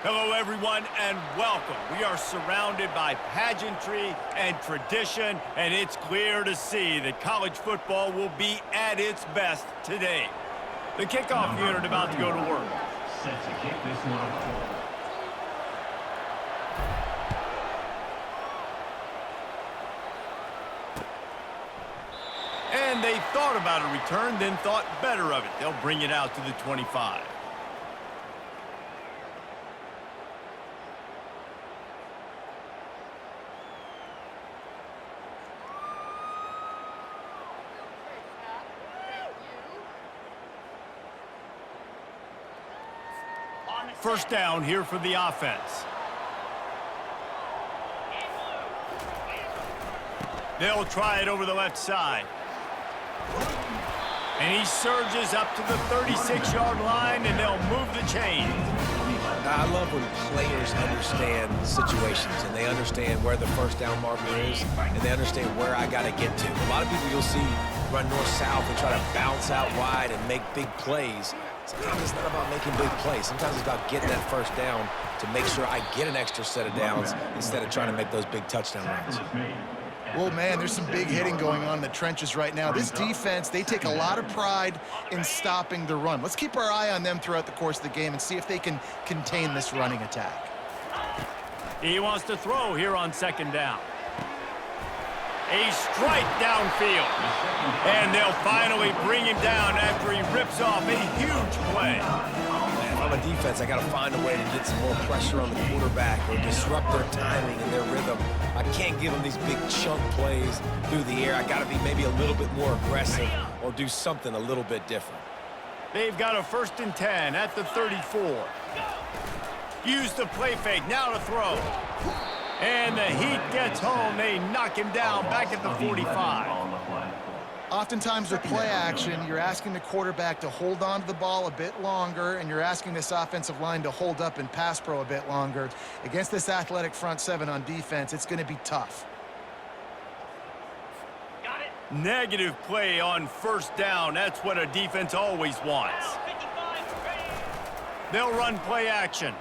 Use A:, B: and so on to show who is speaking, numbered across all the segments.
A: Hello, everyone, and welcome. We are surrounded by pageantry and tradition, and it's clear to see that college football will be at its best today. The kickoff unit about to go to work.
B: Set to kick this one off.
A: And they thought about a return, then thought better of it. They'll bring it out to the 25. First down here for the offense. They'll try it over the left side. And he surges up to the 36-yard line, and they'll move the chains.
C: I love when players understand situations, and they understand where the first down marker is, and they understand where I got to get to. A lot of people you'll see run north-south and try to bounce out wide and make big plays. Sometimes it's not about making big plays. Sometimes it's about getting that first down to make sure I get an extra set of downs instead of trying to make those big touchdown runs.
D: Well, man, there's some big hitting going on in the trenches right now. This defense, they take a lot of pride in stopping the run. Let's keep our eye on them throughout the course of the game and see if they can contain this running attack.
A: He wants to throw here on second down. A strike downfield. And they'll finally bring him down after he rips off a huge play.
C: If I'm a defense, I got to find a way to get some more pressure on the quarterback or disrupt their timing and their rhythm. I can't give them these big chunk plays through the air. I got to be maybe a little bit more aggressive or do something a little bit different.
A: They've got a 1st and 10 at the 34. Use the play fake, now to throw. And the heat gets home. They knock him down back at the 45.
D: Oftentimes with play action, you're asking the quarterback to hold on to the ball a bit longer, and you're asking this offensive line to hold up in pass pro a bit longer. Against this athletic front seven on defense, it's going to be tough.
A: Got it. Negative play on first down. That's what a defense always wants. They'll run play action.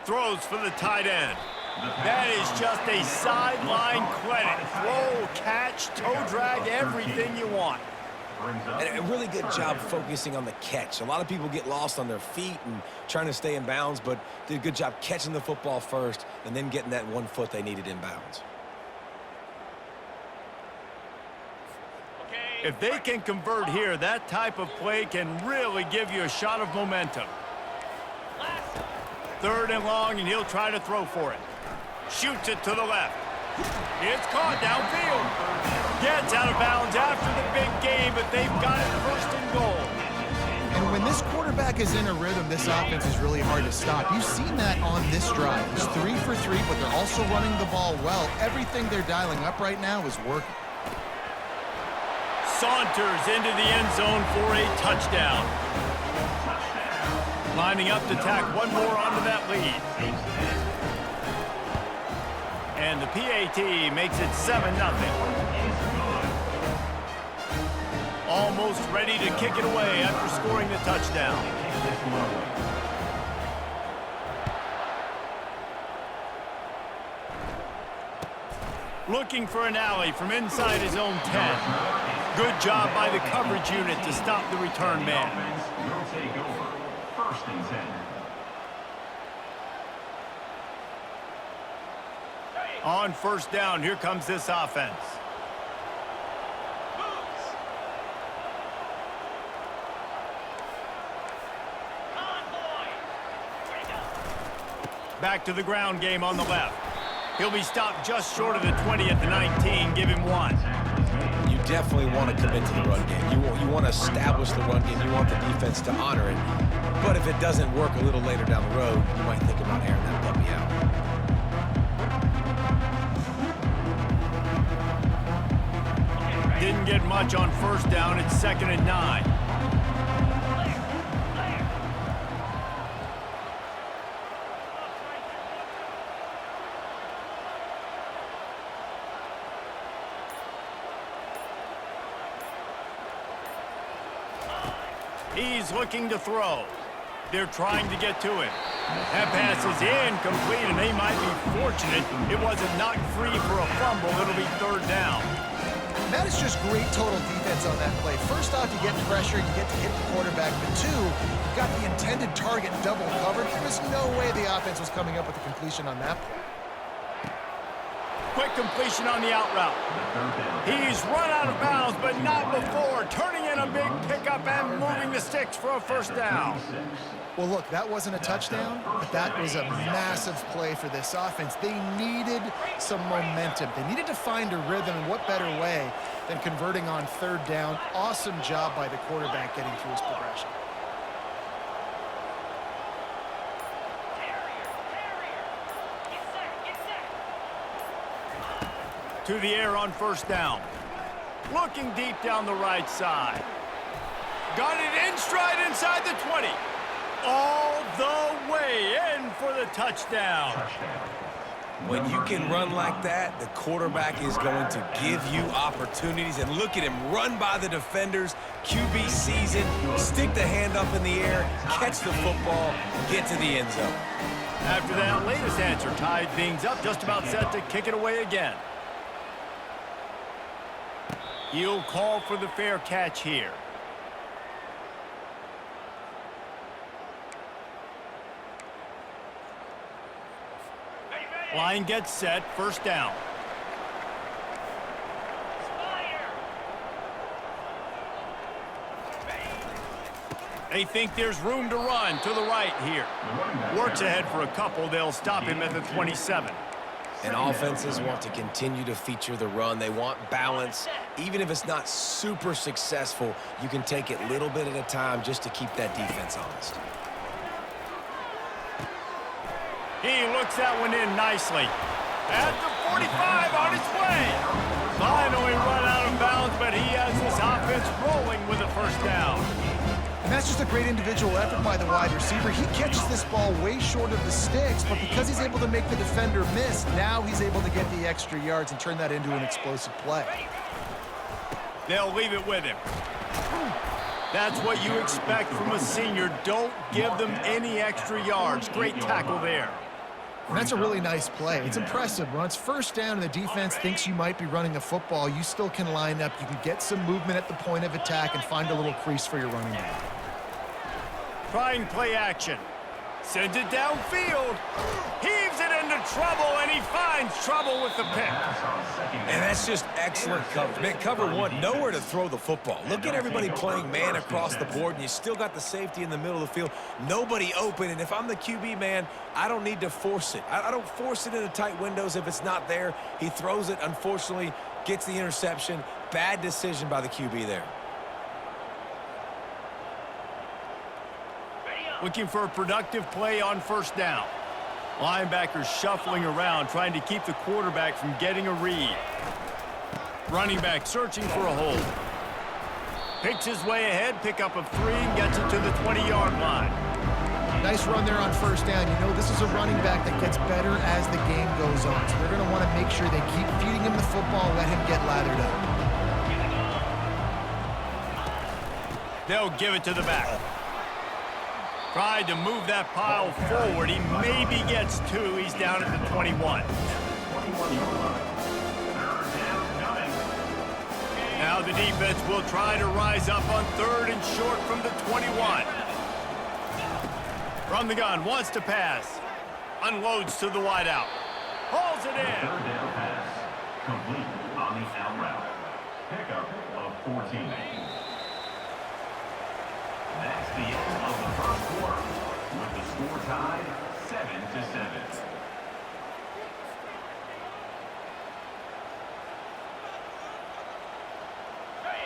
A: Throws for the tight end. That is just a sideline credit. Throw, catch, toe drag, everything you want.
C: And a really good job focusing on the catch. A lot of people get lost on their feet and trying to stay in bounds, but did a good job catching the football first and then getting that 1 foot they needed in bounds.
A: If they can convert here, that type of play can really give you a shot of momentum. 3rd and long, and he'll try to throw for it. Shoots it to the left. It's caught downfield. Gets out of bounds after the big game, but they've got it 1st and goal.
D: And when this quarterback is in a rhythm, this offense is really hard to stop. You've seen that on this drive. It's 3 for 3, but they're also running the ball well. Everything they're dialing up right now is working.
A: Saunters into the end zone for a touchdown. Lining up to tack one more onto that lead. And the PAT makes it 7-0. Almost ready to kick it away after scoring the touchdown. Looking for an alley from inside his own 10. Good job by the coverage unit to stop the return man.
B: Will take over. 1st and 10.
A: On first down, here comes this offense. Back to the ground game on the left. He'll be stopped just short of the 20 at the 19. Give him 1.
C: You definitely want to commit to the run game. You want to establish the run game. You want the defense to honor it. But if it doesn't work a little later down the road, you might think about airing that puppy out.
A: Didn't get much on first down. It's 2nd and 9. He's looking to throw. They're trying to get to him. That pass is incomplete, and they might be fortunate it wasn't knocked free for a fumble. It'll be third down.
D: That is just great total defense on that play. First off, you get pressure, you get to hit the quarterback. But two, you've got the intended target double covered. There was no way the offense was coming up with a completion on that play.
A: Quick completion on the out route. He's run out of bounds, but not before. Turning in a big pickup and moving the sticks for a first down.
D: Well, look, that wasn't a touchdown, but that was a massive play for this offense. They needed some momentum. They needed to find a rhythm, and what better way than converting on third down. Awesome job by the quarterback getting through his progression.
A: To the air on first down. Looking deep down the right side. Got it in stride inside the 20. All the way in for the touchdown.
C: When you can run like that, the quarterback is going to give you opportunities. And look at him run by the defenders. QB season, stick the hand up in the air, catch the football, get to the end zone.
A: After that latest answer tied things up, just about set to kick it away again. He'll call for the fair catch here. Line gets set, first down. They think there's room to run to the right here. Works ahead for a couple. They'll stop him at the 27.
C: And offenses want to continue to feature the run. They want balance. Even if it's not super successful, you can take it little bit at a time just to keep that defense honest.
A: He looks that one in nicely. At the 45 on its way. Finally run out of bounds, but he has this offense rolling with a first down.
D: And that's just a great individual effort by the wide receiver. He catches this ball way short of the sticks, but because he's able to make the defender miss, now he's able to get the extra yards and turn that into an explosive play.
A: They'll leave it with him. That's what you expect from a senior. Don't give them any extra yards. Great tackle there.
D: And that's a really nice play. It's impressive. When it's first down and the defense thinks you might be running a football, you still can line up. You can get some movement at the point of attack and find a little crease for your running back.
A: Trying play action. Sends it downfield. Heaves it into trouble, and he finds trouble with the pick.
C: And that's just excellent coverage. Man, cover one, nowhere to throw the football. Look at everybody playing man across the board, and you still got the safety in the middle of the field. Nobody open, and if I'm the QB, man, I don't need to force it. I don't force it into tight windows if it's not there. He throws it, unfortunately, gets the interception. Bad decision by the QB there.
A: Looking for a productive play on first down. Linebackers shuffling around, trying to keep the quarterback from getting a read. Running back searching for a hole. Picks his way ahead, pick up of 3, and gets it to the 20-yard line.
D: Nice run there on first down. You know, this is a running back that gets better as the game goes on. So they're going to want to make sure they keep feeding him the football, let him get lathered up.
A: They'll give it to the back. Tried to move that pile forward. He maybe gets 2. He's down at the 21. Now the defense will try to rise up on third and short from the 21. From the gun, wants to pass. Unloads to the wideout. Hauls it in.
B: Third down pass. Complete on the out route. Pickup of 14. That's the end of the first quarter, with the score tied 7-7.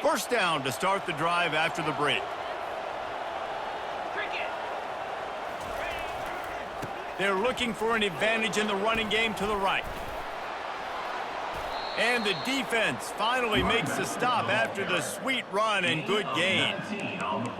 A: First down to start the drive after the break. They're looking for an advantage in the running game to the right. And the defense finally makes the stop after the sweet run and good gain.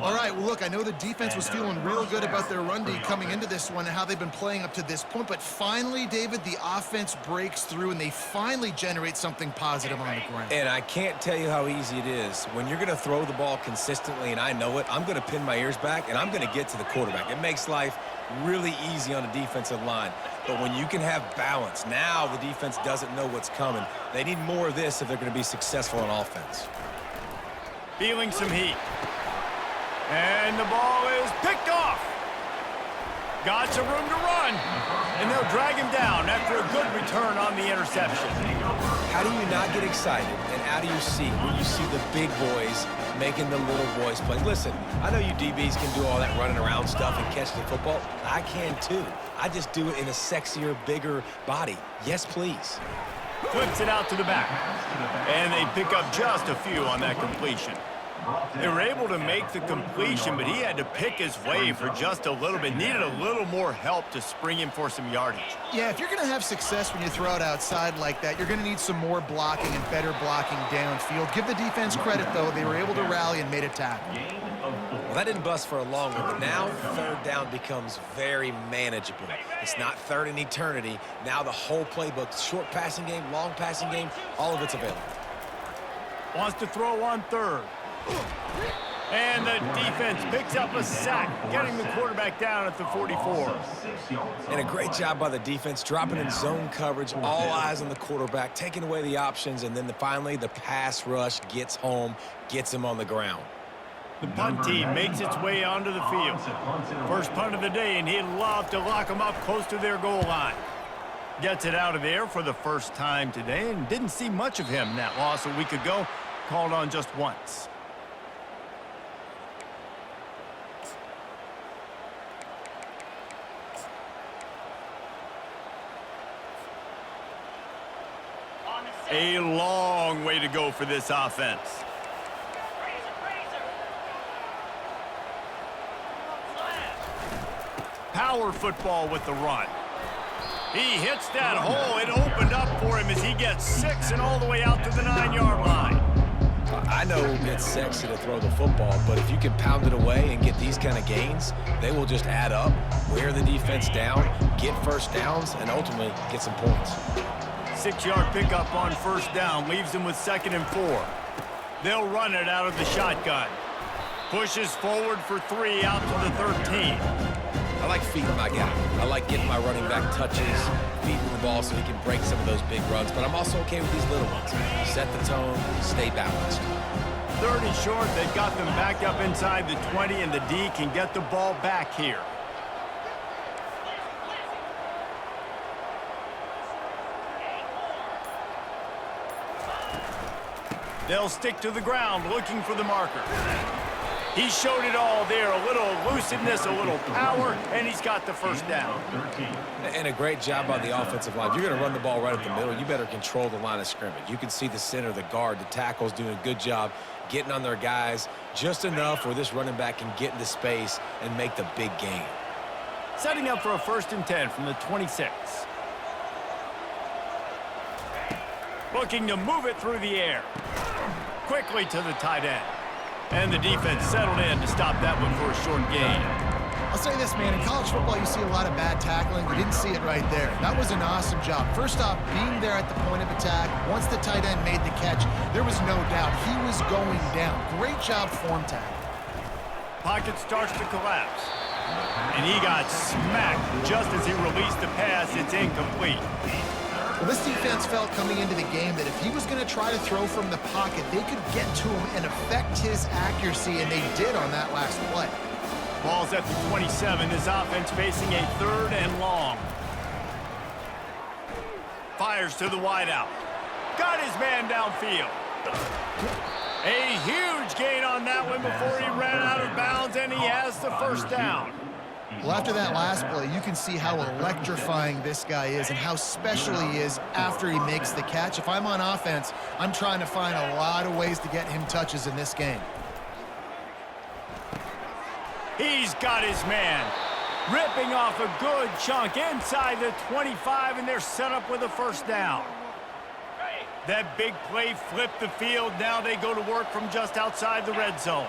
D: All right, well, look, I know the defense was feeling real good about their run D coming into this one and how they've been playing up to this point, but finally, David, the offense breaks through and they finally generate something positive on the ground.
C: And I can't tell you how easy it is. When you're going to throw the ball consistently, and I know it, I'm going to pin my ears back, and I'm going to get to the quarterback. It makes life really easy on the defensive line. But when you can have balance, now the defense doesn't know what's coming. They need more of this if they're going to be successful on offense.
A: Feeling some heat. And the ball is picked off. Got some room to run. And they'll drag him down after a good return on the interception.
C: How do you not get excited and out of your seat when you see the big boys making the little boys play? Listen, I know you DBs can do all that running around stuff and catch the football. I can too. I just do it in a sexier, bigger body. Yes, please.
A: Flips it out to the back. And they pick up just a few on that completion. They were able to make the completion, but he had to pick his way for just a little bit. Needed a little more help to spring him for some yardage.
D: Yeah, if you're going to have success when you throw it outside like that, you're going to need some more blocking and better blocking downfield. Give the defense credit, though. They were able to rally and made a tackle.
C: Well, that didn't bust for a long one, but now third down becomes very manageable. It's not third in eternity. Now the whole playbook, short passing game, long passing game, all of it's available.
A: Wants to throw on third. And the defense picks up a sack, getting the quarterback down at the 44.
C: And a great job by the defense, dropping in zone coverage, all eyes on the quarterback, taking away the options, and then finally the pass rush gets home, gets him on the ground.
A: The punt team makes its way onto the field. First punt of the day, and he'd love to lock them up close to their goal line. Gets it out of there for the first time today, and didn't see much of him. That loss a week ago, called on just once. A long way to go for this offense. Power football with the run. He hits that hole. It opened up for him as he gets 6 and all the way out to the 9-yard line.
C: I know it's sexy to throw the football, but if you can pound it away and get these kind of gains, they will just add up, wear the defense down, get first downs, and ultimately get some points.
A: 6-yard pickup on first down leaves them with 2nd and 4. They'll run it out of the shotgun. Pushes forward for 3 out to the 13.
C: I like feeding my guy. I like getting my running back touches, feeding the ball so he can break some of those big runs, but I'm also okay with these little ones. Set the tone, stay balanced.
A: 3rd and short, they've got them back up inside the 20, and the D can get the ball back here. They'll stick to the ground looking for the marker. He showed it all there, a little elusiveness, a little power, and he's got the first down.
C: And a great job by the offensive line. If you're going to run the ball right at the middle, you better control the line of scrimmage. You can see the center, the guard, the tackles doing a good job getting on their guys just enough where this running back can get into space and make the big gain.
A: Setting up for a 1st and 10 from the 26. Looking to move it through the air. Quickly to the tight end. And the defense settled in to stop that one for a short gain.
D: I'll say this, man, in college football, you see a lot of bad tackling. You didn't see it right there. That was an awesome job. First off, being there at the point of attack, once the tight end made the catch, there was no doubt he was going down. Great job form tackle.
A: Pocket starts to collapse. And he got smacked just as he released the pass. It's incomplete.
D: Well, this defense felt coming into the game that if he was going to try to throw from the pocket, they could get to him and affect his accuracy, and they did on that last play.
A: Ball's at the 27. His offense facing a 3rd and long. Fires to the wideout. Got his man downfield. A huge gain on that one before he ran out of bounds, and he has the first down.
D: Well, after that last play, you can see how electrifying this guy is and how special he is after he makes the catch. If I'm on offense, I'm trying to find a lot of ways to get him touches in this game.
A: He's got his man. Ripping off a good chunk inside the 25, and they're set up with a first down. That big play flipped the field. Now they go to work from just outside the red zone.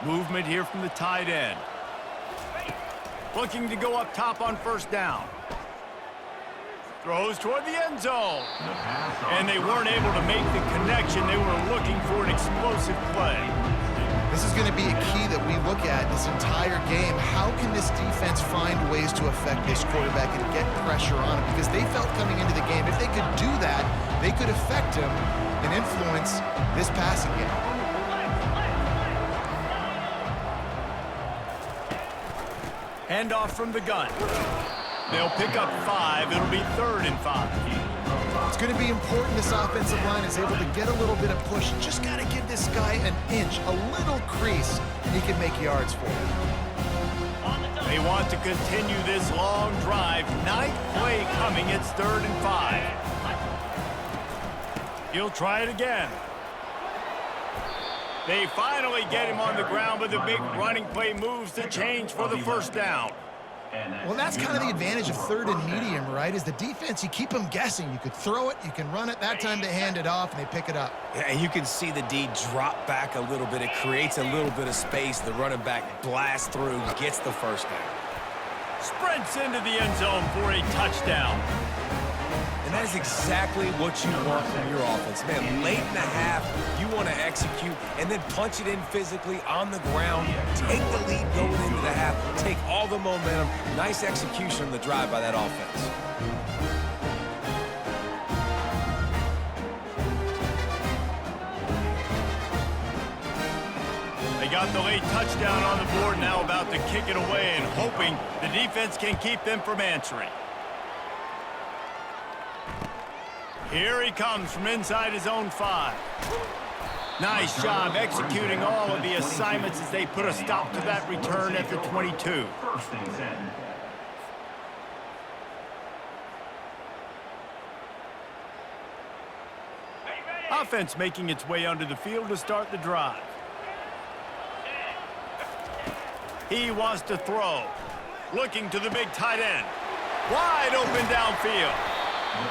A: Movement here from the tight end. Looking to go up top on first down. Throws toward the end zone. And they weren't able to make the connection. They were looking for an explosive play.
D: This is going to be a key that we look at this entire game. How can this defense find ways to affect this quarterback and get pressure on him? Because they felt coming into the game, if they could do that, they could affect him and influence this passing game.
A: Handoff from the gun. They'll pick up 5. It'll be 3rd and 5.
D: It's going to be important this offensive line is able to get a little bit of push. Just got to give this guy an inch, a little crease, and he can make yards for you.
A: They want to continue this long drive. 9th play coming. It's 3rd and 5. He'll try it again. They finally get him on the ground, but the big running play moves the change for the first down.
D: Well, that's kind of the advantage of 3rd and medium, right? Is the defense, you keep them guessing. You could throw it, you can run it. That time they hand it off, and they pick it up.
C: Yeah, and you can see the D drop back a little bit. It creates a little bit of space. The running back blasts through, gets the first down.
A: Sprints into the end zone for a touchdown.
C: And that is exactly what you want from your offense. Man, late in the half, you want to execute and then punch it in physically on the ground. Take the lead going into the half. Take all the momentum. Nice execution on the drive by that offense.
A: They got the late touchdown on the board, now about to kick it away and hoping the defense can keep them from answering. Here he comes from inside his own 5. Nice job executing all of the assignments as they put a stop to that return at the 22. Offense making its way onto the field to start the drive. He wants to throw. Looking to the big tight end. Wide open downfield.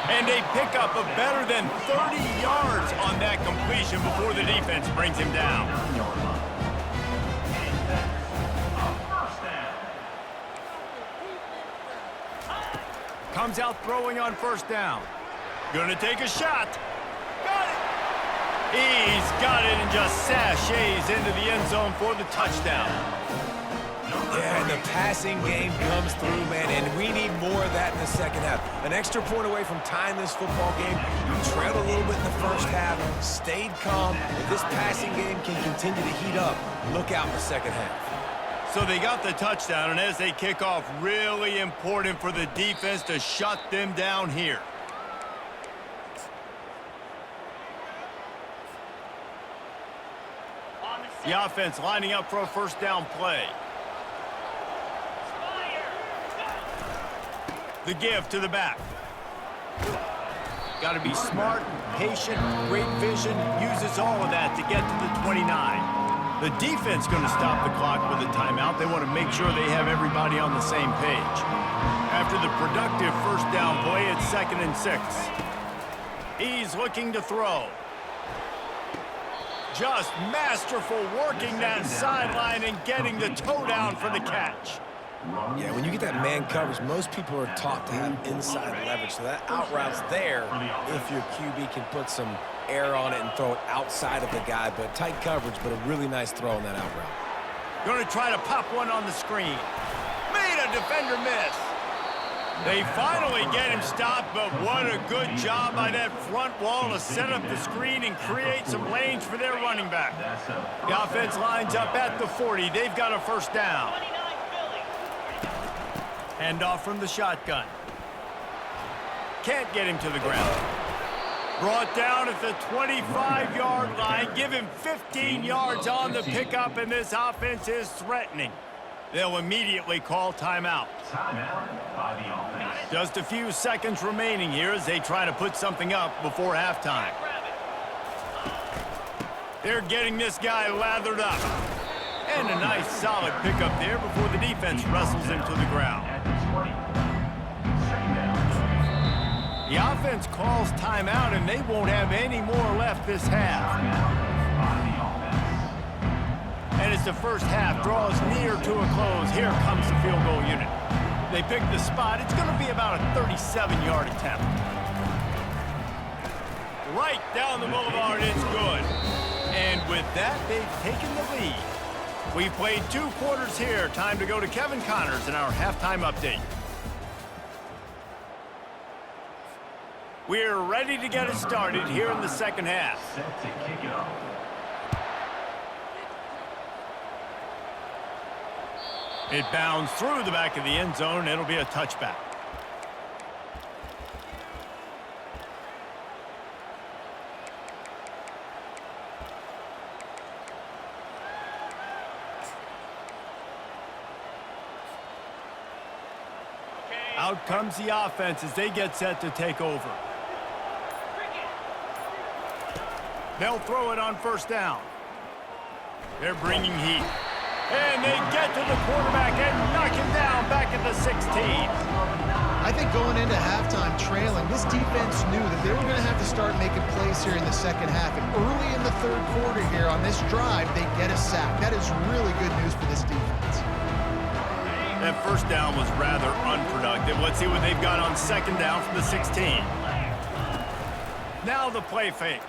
A: And they pick up a better than 30 yards on that completion before the defense brings him down. Comes out throwing on first down. Gonna take a shot. Got it. He's got it and just sashays into the end zone for the touchdown.
C: Yeah, and the passing game comes through, man, and we need more of that in the second half. An extra point away from tying this football game. You trailed a little bit in the first half, stayed calm. If this passing game can continue to heat up, look out in the second half.
A: So they got the touchdown, and as they kick off, really important for the defense to shut them down here. The offense lining up for a first down play. The give to the back. Got to be smart, patient, great vision, uses all of that to get to the 29. The defense going to stop the clock with a timeout. They want to make sure they have everybody on the same page. After the productive first down play, it's 2nd and 6. He's looking to throw. Just masterful working that sideline and getting the toe down for the catch.
C: Yeah, when you get that man coverage, most people are taught to have inside leverage. So that out route's there if your QB can put some air on it and throw it outside of the guy. But tight coverage, but a really nice throw on that out route.
A: Going to try to pop one on the screen. Made a defender miss. They finally get him stopped, but what a good job by that front wall to set up the screen and create some lanes for their running back. The offense lines up at the 40. They've got a first down. Handoff from the shotgun. Can't get him to the ground. Brought down at the 25-yard line. Give him 15 yards on the pickup, and this offense is threatening. They'll immediately call timeout.
B: Timeout by the offense.
A: Just a few seconds remaining here as they try to put something up before halftime. They're getting this guy lathered up. And a nice solid pickup there before the defense wrestles him to the ground.
B: At the 20. Second down.
A: The offense calls timeout, and they won't have any more left this half.
B: Timeout by the offense.
A: And as the first half draws near to a close, here comes the field goal unit. They pick the spot. It's going to be about a 37-yard attempt. Right down the boulevard, it's good. And with that, they've taken the lead. We played 2 quarters here. Time to go to Kevin Connors in our halftime update. We're ready to get it started here in the second half.
B: Set to kick it off.
A: It bounds through the back of the end zone. It'll be a touchback. Out comes the offense as they get set to take over. They'll throw it on first down. They're bringing heat. And they get to the quarterback and knock him down back at the 16.
D: I think going into halftime trailing, this defense knew that they were going to have to start making plays here in the second half. And early in the third quarter here on this drive, they get a sack. That is really good news for this defense.
A: That first down was rather unproductive. Let's see what they've got on second down from the 16. Now the play fake.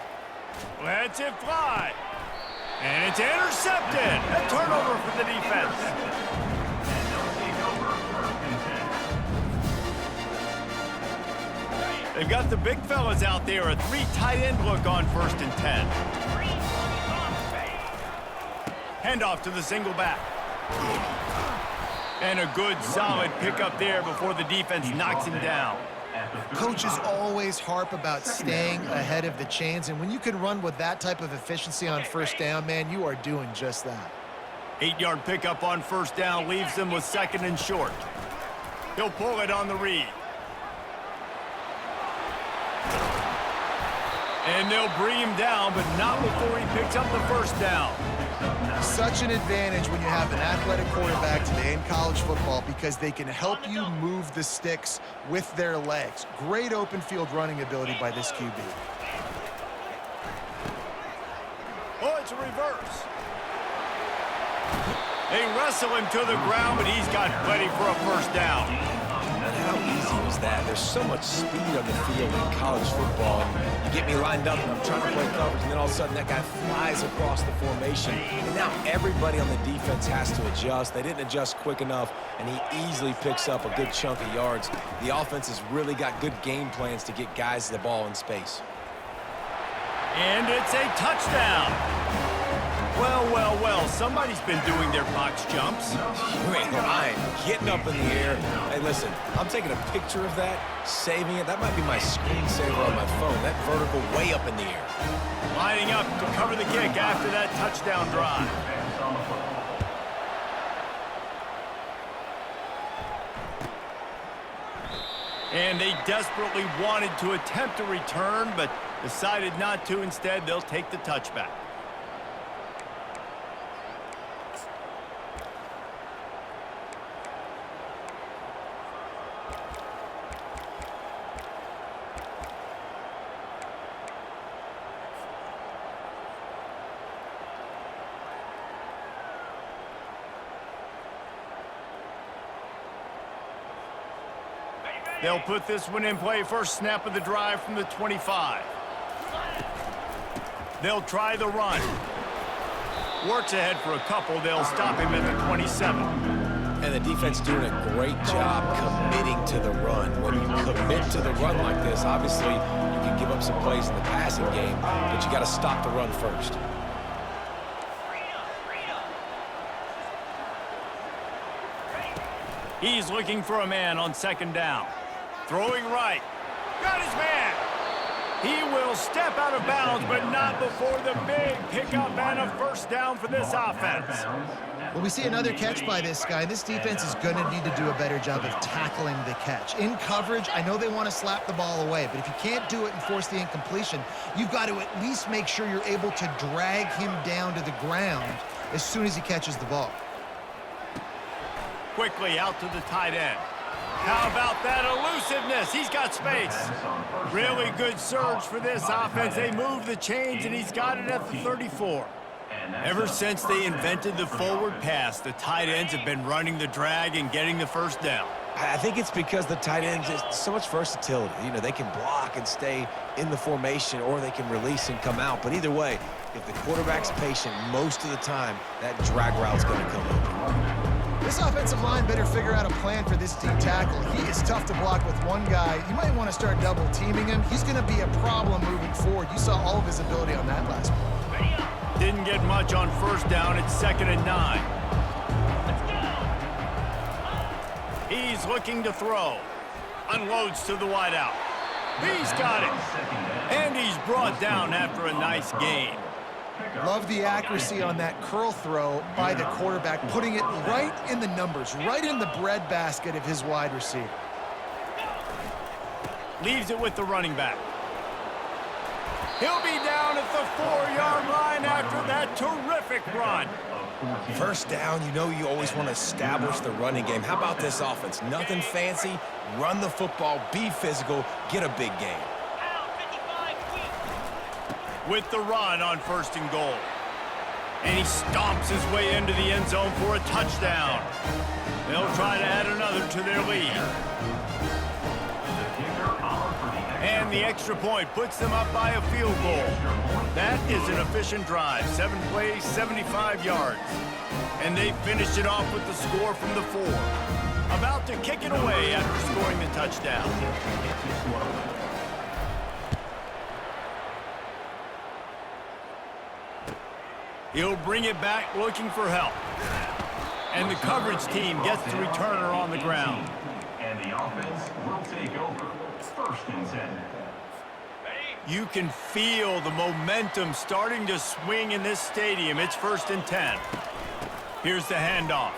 A: Lets it fly. And it's intercepted. A turnover for the defense.
B: And they'll take over first and 10.
A: They've got the big fellas out there. A 3 tight end look on first and 10. Handoff to the single back. And a good solid pickup there before the defense knocks him down.
D: Coaches always harp about staying ahead of the chains, and when you can run with that type of efficiency on first down, man, you are doing just that.
A: 8-yard pickup on first down leaves them with second and short. He'll pull it on the read. And they'll bring him down, but not before he picks up the first down.
D: Such an advantage when you have an athletic quarterback today in college football because they can help you move the sticks with their legs. Great open field running ability by this QB.
A: Oh, it's a reverse. They wrestle him to the ground, but he's got plenty for a first down.
C: How easy was that? There's so much speed on the field in college football. You get me lined up, and I'm trying to play coverage, and then all of a sudden that guy flies across the formation. And now everybody on the defense has to adjust. They didn't adjust quick enough, and he easily picks up a good chunk of yards. The offense has really got good game plans to get guys the ball in space.
A: And it's a touchdown. Well, well, well, somebody's been doing their box jumps.
C: You ain't lying. Getting up in the air. Hey, listen, I'm taking a picture of that, saving it. That might be my screensaver on my phone. That vertical way up in the air.
A: Lining up to cover the kick after that touchdown drive. And they desperately wanted to attempt a return, but decided not to. Instead, they'll take the touchback. They'll put this one in play. First snap of the drive from the 25. They'll try the run. Works ahead for a couple. They'll stop him at the 27.
C: And the defense doing a great job committing to the run. When you commit to the run like this, obviously you can give up some plays in the passing game, but you got to stop the run first.
A: He's looking for a man on second down. Throwing right. Got his man. He will step out of bounds, but not before the big pickup and a first down for this offense.
D: Well, we see another catch by this guy. This defense is going to need to do a better job of tackling the catch. In coverage, I know they want to slap the ball away, but if you can't do it and force the incompletion, you've got to at least make sure you're able to drag him down to the ground as soon as he catches the ball.
A: Quickly out to the tight end. How about that elusiveness? He's got space. Really good surge for this offense. They move the chains, and he's got it at the 34. Ever since they invented the forward pass, the tight ends have been running the drag and getting the first down.
C: I think it's because the tight ends is so much versatility. You know, they can block and stay in the formation, or they can release and come out. But either way, if the quarterback's patient most of the time, that drag route's going to come open.
D: This offensive line better figure out a plan for this D tackle. He is tough to block with one guy. You might want to start double teaming him. He's going to be a problem moving forward. You saw all of his ability on that last play.
A: Didn't get much on first down. It's 2nd and 9. He's looking to throw. Unloads to the wideout. He's got it. And he's brought down after a nice gain.
D: Love the accuracy on that curl throw by the quarterback, putting it right in the numbers, right in the breadbasket of his wide receiver.
A: Leaves it with the running back. He'll be down at the 4-yard line after that terrific run.
C: First down, you know you always want to establish the running game. How about this offense? Nothing fancy. Run the football, be physical, get a big gain.
A: With the run on 1st and goal. And he stomps his way into the end zone for a touchdown. They'll try to add another to their lead. And the extra point puts them up by a field goal. That is an efficient drive. 7 plays, 75 yards. And they finished it off with the score from the 4. About to kick it away after scoring the touchdown. He'll bring it back looking for help. And the coverage team gets the returner on the ground.
B: And the offense will take over. 1st and 10.
A: You can feel the momentum starting to swing in this stadium. It's 1st and 10. Here's the handoff.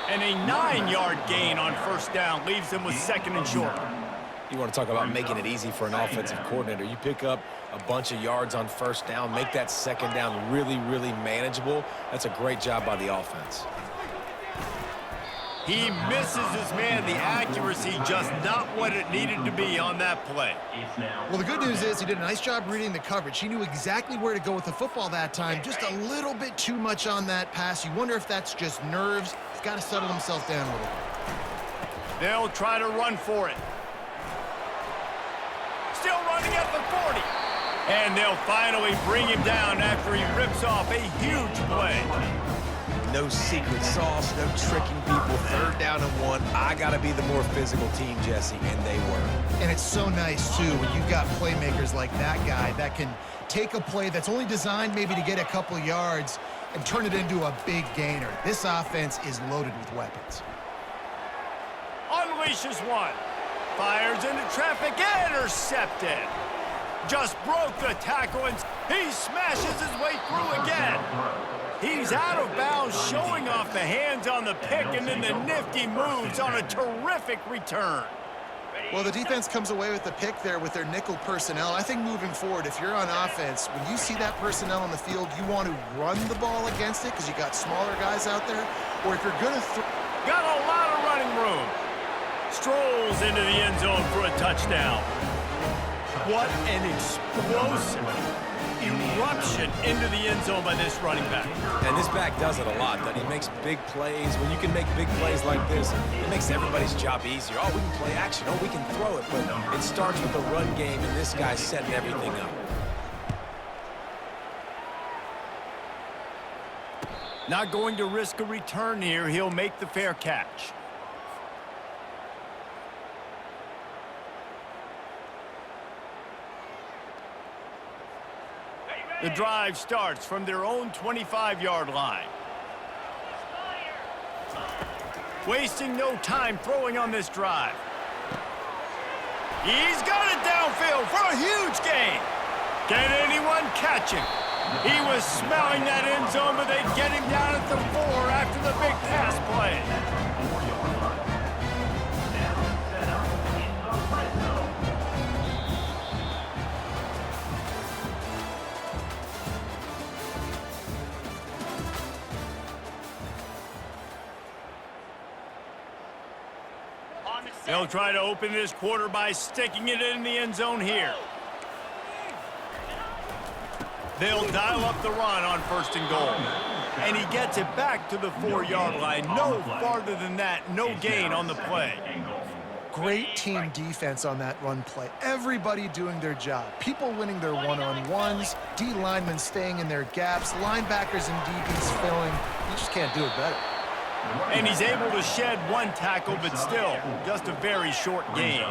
A: And a 9-yard gain on 1st down leaves them with 2nd and short.
C: You want to talk about making it easy for an offensive coordinator. You pick up a bunch of yards on 1st down, make that 2nd down really, really manageable. That's a great job by the offense.
A: He misses his man. The accuracy just not what it needed to be on that play.
D: Well, the good news is he did a nice job reading the coverage. He knew exactly where to go with the football that time. Just a little bit too much on that pass. You wonder if that's just nerves. He's got to settle himself down a little bit.
A: They'll try to run for it. Still running at the 40. And they'll finally bring him down after he rips off a huge play.
C: No secret sauce, no tricking people. 3rd down and 1. I got to be the more physical team, Jesse, and they were.
D: And it's so nice, too, when you've got playmakers like that guy that can take a play that's only designed maybe to get a couple yards and turn it into a big gainer. This offense is loaded with weapons.
A: Unleashes one. Fires into traffic, intercepted. Just broke the tackle, and he smashes his way through again. He's out of bounds, showing off the hands on the pick, and then the nifty moves on a terrific return.
D: Well, the defense comes away with the pick there with their nickel personnel. I think moving forward, if you're on offense, when you see that personnel on the field, you want to run the ball against it because you got smaller guys out there. Or if you're going to
A: got a lot of running room. Strolls into the end zone for a touchdown. What an explosive eruption into the end zone by this running back.
C: And this back does it a lot, doesn't he? Makes big plays. When you can make big plays like this, it makes everybody's job easier. Oh, we can play action. Oh, we can throw it. But it starts with the run game, and this guy's setting everything up.
A: Not going to risk a return here. He'll make the fair catch. The drive starts from their own 25-yard line. Wasting no time throwing on this drive. He's got it downfield for a huge gain. Can anyone catch him? He was smelling that end zone, but they get him down at the 4 after the big pass play. They'll try to open this quarter by sticking it in the end zone here. They'll dial up the run on 1st and goal. And he gets it back to the 4-yard line. No farther than that, no gain on the play.
D: Great team defense on that run play. Everybody doing their job. People winning their one-on-ones, D linemen staying in their gaps, linebackers and DBs filling. You just can't do it better.
A: And he's able to shed one tackle, but still, just a very short gain.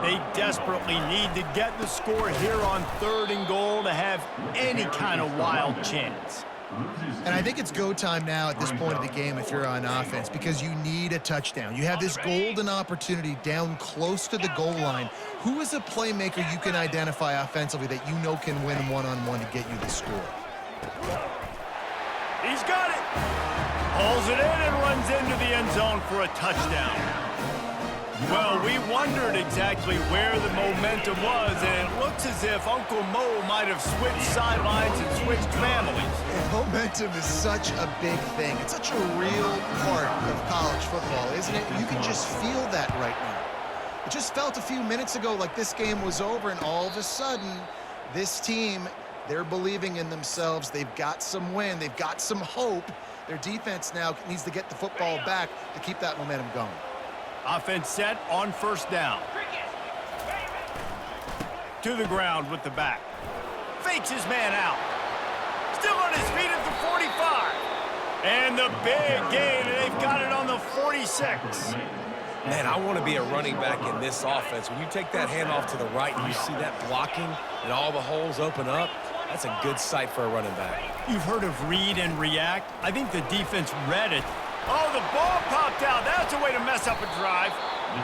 A: They desperately need to get the score here on 3rd and goal to have any kind of wild chance.
D: And I think it's go time now at this point of the game if you're on offense, because you need a touchdown. You have this golden opportunity down close to the goal line. Who is a playmaker you can identify offensively that you know can win one-on-one to get you the score?
A: He's got it. Pulls it in and runs into the end zone for a touchdown. Well, we wondered exactly where the momentum was, and it looks as if Uncle Mo might have switched sidelines and switched families.
D: And momentum is such a big thing. It's such a real part of college football, isn't it? You can just feel that right now. It just felt a few minutes ago like this game was over, and all of a sudden, this team, they're believing in themselves. They've got some win. They've got some hope. Their defense now needs to get the football back to keep that momentum going.
A: Offense set on 1st down. To the ground with the back. Fakes his man out. Still on his feet at the 45. And the big gain, and they've got it on the 46.
C: Man, I want to be a running back in this offense. When you take that handoff to the right and you see that blocking and all the holes open up, that's a good sight for a running back.
A: You've heard of read and react. I think the defense read it. Oh, the ball popped out. That's a way to mess up a drive.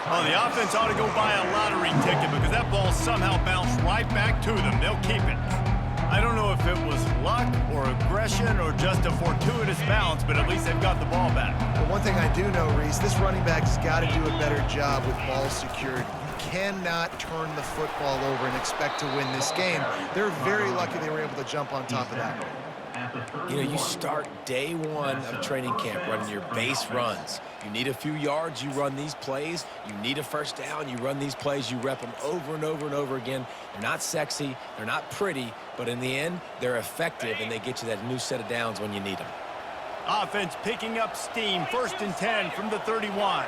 A: Oh, the offense ought to go buy a lottery ticket because that ball somehow bounced right back to them. They'll keep it. I don't know if it was luck or aggression or just a fortuitous bounce, but at least they've got the ball back.
D: But one thing I do know, Reese, this running back's got to do a better job with ball security. You cannot turn the football over and expect to win this game. They're very lucky they were able to jump on top of that.
C: You know, you start day one of training camp running your base runs. You need a few yards, you run these plays. You need a 1st down, you run these plays. You rep them over and over and over again. They're not sexy, they're not pretty, but in the end, they're effective, and they get you that new set of downs when you need them.
A: Offense picking up steam. 1st and 10 from the 31.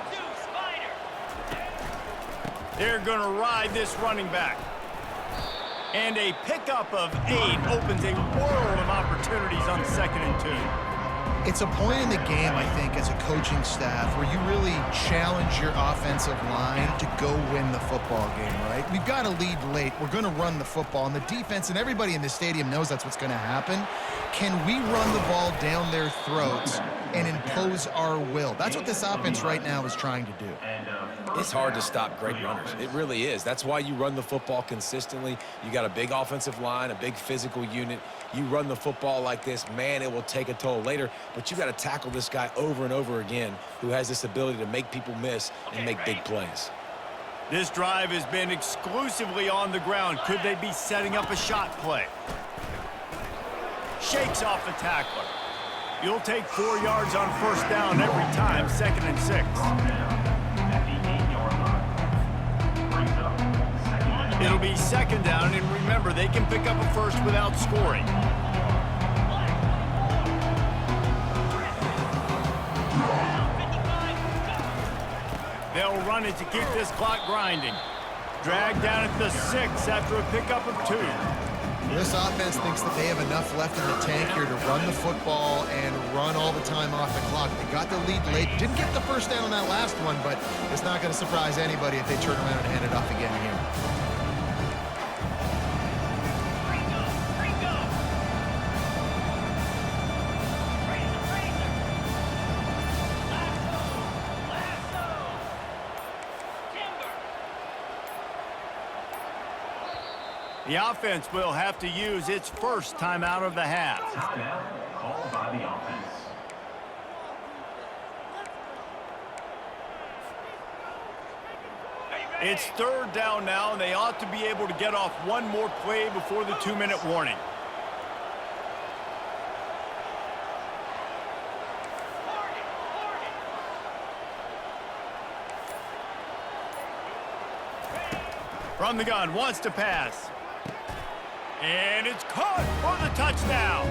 A: They're going to ride this running back. And a pickup of 8 opens a world of opportunities on 2nd and 2.
D: It's a point in the game, I think, as a coaching staff where you really challenge your offensive line to go win the football game, right? We've got to lead late. We're going to run the football, and the defense and everybody in the stadium knows that's what's going to happen. Can we run the ball down their throats and impose our will? That's what this offense right now is trying to do.
C: It's hard to stop great runners. It really is. That's why you run the football consistently. You got a big offensive line, a big physical unit. You run the football like this, man, it will take a toll later. But you got to tackle this guy over and over again who has this ability to make people miss and make big plays.
A: This drive has been exclusively on the ground. Could they be setting up a shot play? Shakes off the tackler. You'll take 4 yards on 1st down every time, 2nd and 6. It'll be 2nd down, and remember, they can pick up a 1st without scoring. They'll run it to keep this clock grinding. Dragged down at the 6 after a pickup of 2.
D: This offense thinks that they have enough left in the tank here to run the football and run all the time off the clock. They got the lead late. Didn't get the 1st down on that last one, but it's not going to surprise anybody if they turn around and hand it off again here.
A: The offense will have to use its 1st timeout of the half.
B: Timeout called by the offense.
A: It's 3rd down now, and they ought to be able to get off one more play before the 2-minute warning. From the gun, wants to pass. And it's caught for the touchdown.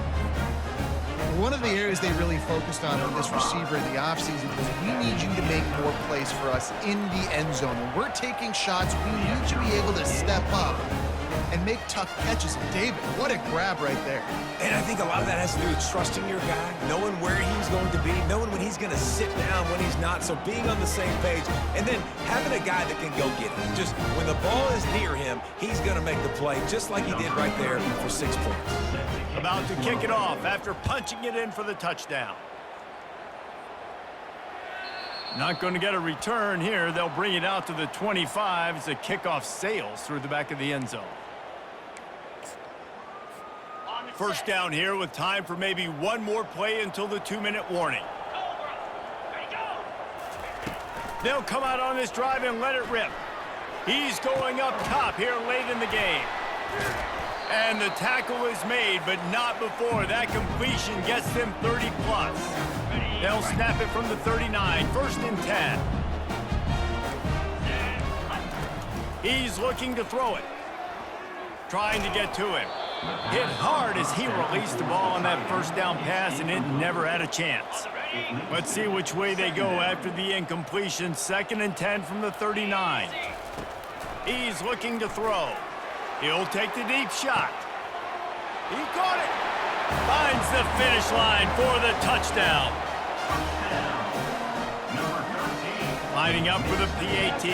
D: One of the areas they really focused on with this receiver in the offseason was we need you to make more plays for us in the end zone. When we're taking shots, we need you to be able to step up and make tough catches. And David, what a grab right there.
C: And I think a lot of that has to do with trusting your guy, knowing where he's going to be, knowing when he's going to sit down, when he's not, so being on the same page, and then having a guy that can go get it. Just when the ball is near him, he's going to make the play, just like he did right there for 6 points.
A: About to kick it off after punching it in for the touchdown. Not going to get a return here. They'll bring it out to the 25 as the kickoff sails through the back of the end zone. First down here with time for maybe one more play until the 2-minute warning. They'll come out on this drive and let it rip. He's going up top here late in the game. And the tackle is made, but not before that completion gets them 30+. They'll snap it from the 39, 1st and 10. He's looking to throw it. Trying to get to him. Hit hard as he released the ball on that first down pass, and it never had a chance. Let's see which way they go after the incompletion. 2nd and 10 from the 39. He's looking to throw. He'll take the deep shot. He caught it. Finds the finish line for the touchdown. Lining up for the PAT.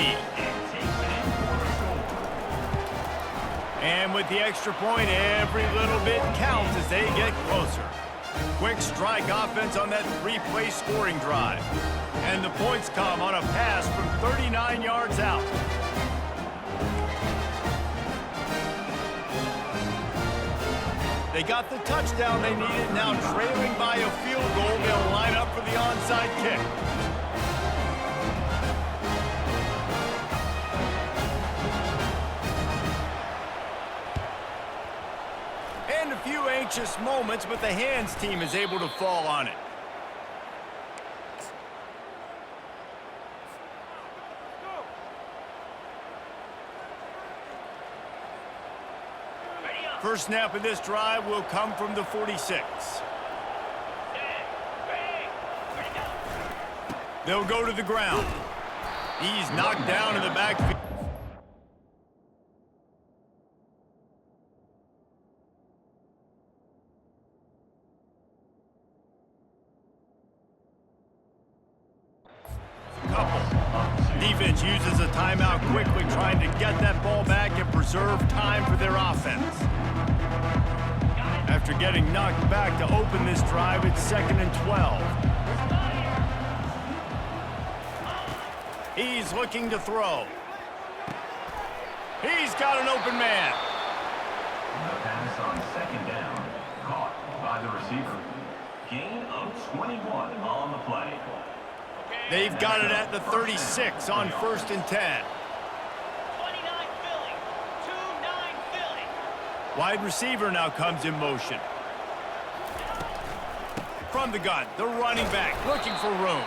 A: And with the extra point, every little bit counts as they get closer. Quick strike offense on that 3-play scoring drive. And the points come on a pass from 39 yards out. They got the touchdown they needed. Now trailing by a field goal, they'll line up for the onside kick. And a few anxious moments, but the hands team is able to fall on it. First snap of this drive will come from the 46. They'll go to the ground. He's knocked down in the backfield. Defense uses a timeout quickly, trying to get that ball back and preserve time for their offense. After getting knocked back to open this drive, it's 2nd and 12. He's looking to throw. He's got an open man.
B: The pass on 2nd down, caught by the receiver. Gain of 21 on the play.
A: They've got it at the 36 on 1st and 10.
E: 29 Philly. 2-9 Philly.
A: Wide receiver now comes in motion. From the gun, the running back looking for room.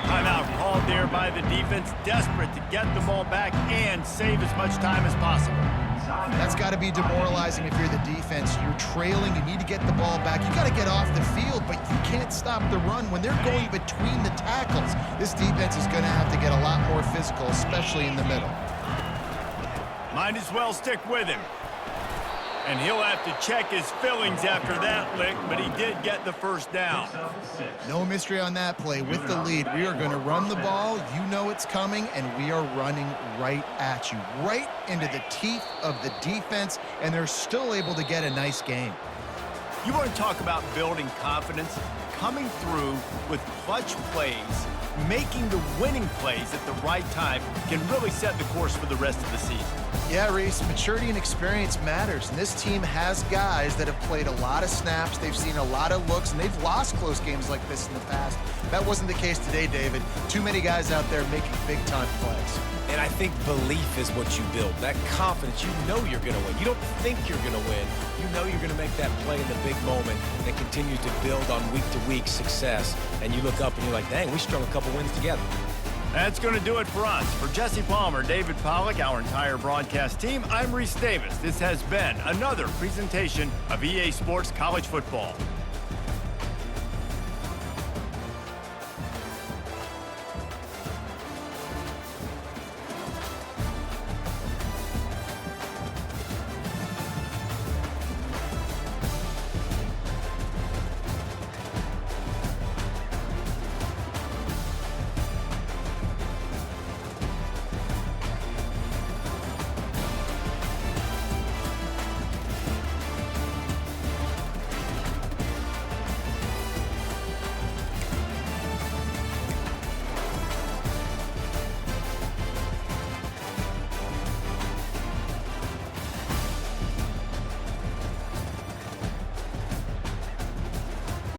A: Timeout called there by the defense, desperate to get the ball back and save as much time as possible.
D: That's got to be demoralizing if you're the defense. You're trailing, you need to get the ball back. You got to get off the field, but you can't stop the run. When they're going between the tackles, this defense is going to have to get a lot more physical, especially in the middle.
A: Might as well stick with him. And he'll have to check his fillings after that lick, but he did get the first down.
D: No mystery on that play. With the lead, we are going to run the ball. You know it's coming, and we are running right at you, right into the teeth of the defense, and they're still able to get a nice game.
A: You want to talk about building confidence? Coming through with clutch plays, making the winning plays at the right time can really set the course for the rest of the season.
D: Yeah, Reese, maturity and experience matters, and this team has guys that have played a lot of snaps, they've seen a lot of looks, and they've lost close games like this in the past. That wasn't the case today, David. Too many guys out there making big-time plays.
C: And I think belief is what you build. That confidence, you know you're going to win. You don't think you're going to win. You know you're going to make that play in the big moment that continues to build on week-to-week success. And you look up and you're like, dang, we strung a couple wins together.
A: That's going to do it for us. For Jesse Palmer, David Pollack, our entire broadcast team, I'm Reese Davis. This has been another presentation of EA Sports College Football.